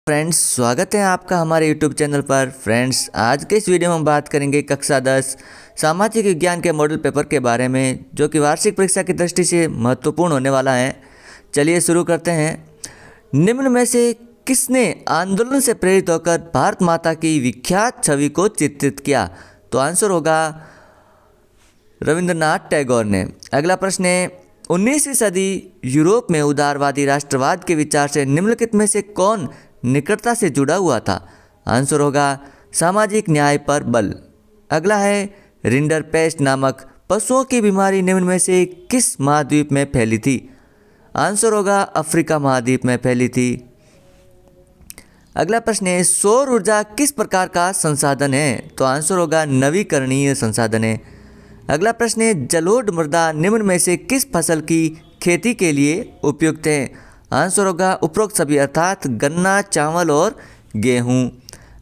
Friends, स्वागत है आपका हमारे यूट्यूब चैनल पर। फ्रेंड्स, आज के इस वीडियो में हम बात करेंगे कक्षा 10 सामाजिक विज्ञान के मॉडल पेपर के बारे में, जो कि वार्षिक परीक्षा की दृष्टि से महत्वपूर्ण होने वाला है। चलिए शुरू करते हैं। निम्न में से किसने आंदोलन से प्रेरित होकर भारत माता की विख्यात छवि को चित्रित किया? तो आंसर होगा रविंद्रनाथ टैगोर ने। अगला प्रश्न है, 19वीं सदी यूरोप में उदारवादी राष्ट्रवाद के विचार से निम्नलिखित में से कौन निकटता से जुड़ा हुआ था? आंसर होगा सामाजिक न्याय पर बल। अगला है, रिंडरपेस्ट नामक पशुओं की बीमारी निम्न में से किस महाद्वीप में फैली थी? आंसर होगा अफ्रीका महाद्वीप में फैली थी। अगला प्रश्न है, सौर ऊर्जा किस प्रकार का संसाधन है? तो आंसर होगा नवीकरणीय संसाधन है। अगला प्रश्न है, जलोढ़ मृदा निम्न में से किस फसल की खेती के लिए उपयुक्त है? आंसर होगा उपरोक्त सभी, अर्थात गन्ना, चावल और गेहूं।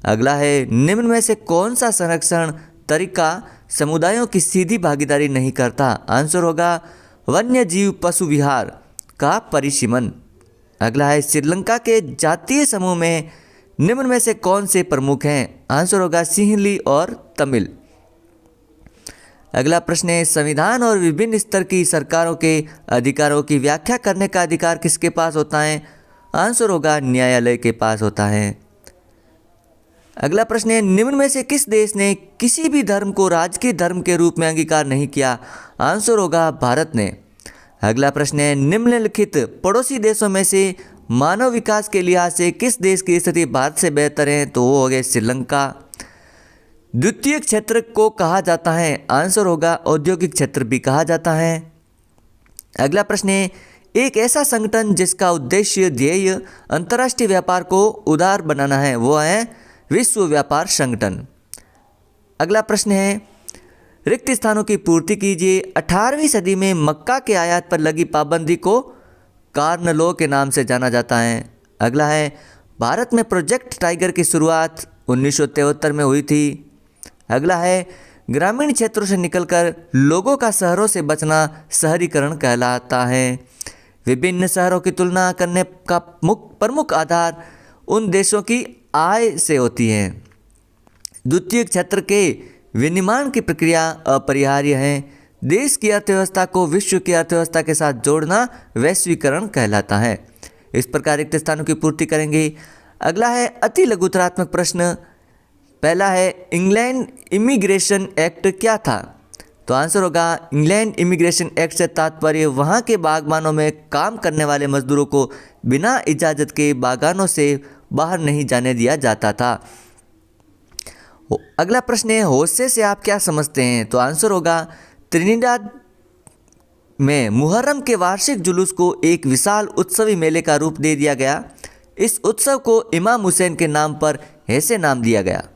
अगला है, निम्न में से कौन सा संरक्षण तरीका समुदायों की सीधी भागीदारी नहीं करता? आंसर होगा वन्य जीव पशु विहार का परिसीमन। अगला है, श्रीलंका के जातीय समूह में निम्न में से कौन से प्रमुख हैं? आंसर होगा सिंहली और तमिल। अगला प्रश्न है, संविधान और विभिन्न स्तर की सरकारों के अधिकारों की व्याख्या करने का अधिकार किसके पास होता है? आंसर होगा न्यायालय के पास होता है। अगला प्रश्न है, निम्न में से किस देश ने किसी भी धर्म को राजकीय धर्म के रूप में अंगीकार नहीं किया? आंसर होगा भारत ने। अगला प्रश्न है, निम्नलिखित पड़ोसी देशों में से मानव विकास के लिहाज से किस देश की स्थिति भारत से बेहतर है? तो वो हो गए श्रीलंका। द्वितीय क्षेत्र को कहा जाता है? आंसर होगा औद्योगिक क्षेत्र भी कहा जाता है। अगला प्रश्न है, एक ऐसा संगठन जिसका उद्देश्य ध्येय अंतर्राष्ट्रीय व्यापार को उदार बनाना है, वो है विश्व व्यापार संगठन। अगला प्रश्न है, रिक्त स्थानों की पूर्ति कीजिए। 18वीं सदी में मक्का के आयात पर लगी पाबंदी को कार्न लॉ के नाम से जाना जाता है। अगला है, भारत में प्रोजेक्ट टाइगर की शुरुआत 1973 में हुई थी। अगला है, ग्रामीण क्षेत्रों से निकलकर लोगों का शहरों से बचना शहरीकरण कहलाता है। विभिन्न शहरों की तुलना करने का प्रमुख आधार उन देशों की आय से होती है। द्वितीय क्षेत्र के विनिर्माण की प्रक्रिया अपरिहार्य है। देश की अर्थव्यवस्था को विश्व की अर्थव्यवस्था के साथ जोड़ना वैश्वीकरण कहलाता है। इस प्रकार रिक्त स्थानों की पूर्ति करेंगे। अगला है, अति लघुतरात्मक प्रश्न। पहला है, इंग्लैंड इमिग्रेशन एक्ट क्या था? तो आंसर होगा इंग्लैंड इमिग्रेशन एक्ट से तात्पर्य वहाँ के बागबानों में काम करने वाले मजदूरों को बिना इजाज़त के बागानों से बाहर नहीं जाने दिया जाता था। अगला प्रश्न है, होशे से आप क्या समझते हैं? तो आंसर होगा त्रिनिदाद में मुहर्रम के वार्षिक जुलूस को एक विशाल उत्सवी मेले का रूप दे दिया गया। इस उत्सव को इमाम हुसैन के नाम पर ऐसे नाम दिया गया।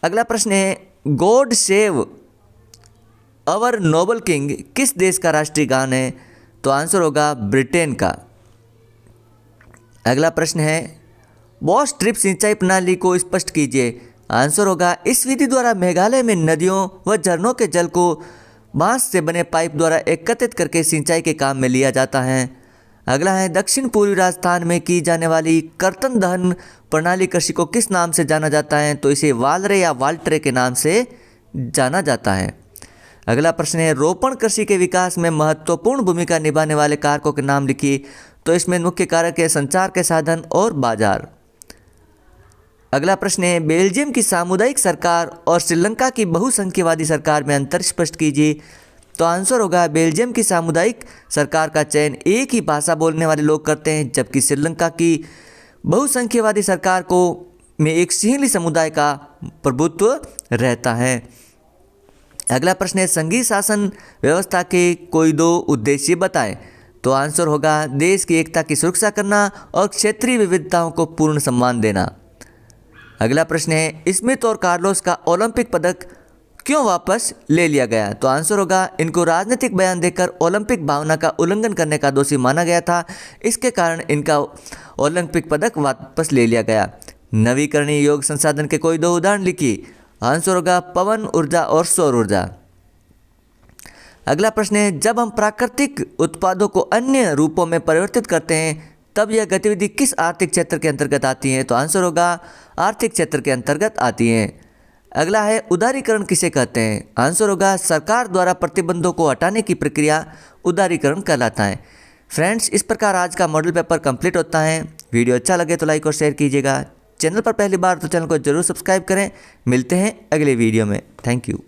अगला प्रश्न है, God save our Nobel king किस देश का राष्ट्रीय गान है? तो आंसर होगा ब्रिटेन का। अगला प्रश्न है, बॉस ड्रिप सिंचाई प्रणाली को स्पष्ट कीजिए। आंसर होगा इस विधि द्वारा मेघालय में नदियों व झरनों के जल को बांस से बने पाइप द्वारा एकत्रित करके सिंचाई के काम में लिया जाता है। अगला है, दक्षिण पूर्वी राजस्थान में की जाने वाली कर्तन दहन प्रणाली कृषि को किस नाम से जाना जाता है? तो इसे वालरे या वाल्ट्रे के नाम से जाना जाता है। अगला प्रश्न है, रोपण कृषि के विकास में महत्वपूर्ण भूमिका निभाने वाले कारकों के नाम लिखिए। तो इसमें मुख्य कारक है संचार के साधन और बाजार। अगला प्रश्न है, बेल्जियम की सामुदायिक सरकार और श्रीलंका की बहुसंख्यवादी सरकार में अंतर स्पष्ट कीजिए। तो आंसर होगा बेल्जियम की सामुदायिक सरकार का चयन एक ही भाषा बोलने वाले लोग करते हैं, जबकि श्रीलंका की बहुसंख्यवादी सरकार को में एक सिंहली समुदाय का प्रभुत्व रहता है। अगला प्रश्न है, संघीय शासन व्यवस्था के कोई दो उद्देश्य बताएं। तो आंसर होगा देश की एकता की सुरक्षा करना और क्षेत्रीय विविधताओं को पूर्ण सम्मान देना। अगला प्रश्न है, स्मिथ और कार्लोस का ओलंपिक पदक क्यों वापस ले लिया गया? तो आंसर होगा इनको राजनीतिक बयान देकर ओलंपिक भावना का उल्लंघन करने का दोषी माना गया था। इसके कारण इनका ओलंपिक पदक वापस ले लिया गया। नवीकरणीय योग संसाधन के कोई दो उदाहरण लिखिए। आंसर होगा पवन ऊर्जा और सौर ऊर्जा। अगला प्रश्न है, जब हम प्राकृतिक उत्पादों को अन्य रूपों में परिवर्तित करते हैं तब यह गतिविधि किस आर्थिक क्षेत्र के अंतर्गत आती है? तो आंसर होगा आर्थिक क्षेत्र के अंतर्गत आती हैं। अगला है उदारीकरण किसे कहते हैं? आंसर होगा सरकार द्वारा प्रतिबंधों को हटाने की प्रक्रिया उदारीकरण कहलाता है। फ्रेंड्स, इस प्रकार आज का मॉडल पेपर कंप्लीट होता है। वीडियो अच्छा लगे तो लाइक और शेयर कीजिएगा। चैनल पर पहली बार तो चैनल को जरूर सब्सक्राइब करें। मिलते हैं अगले वीडियो में। Thank you.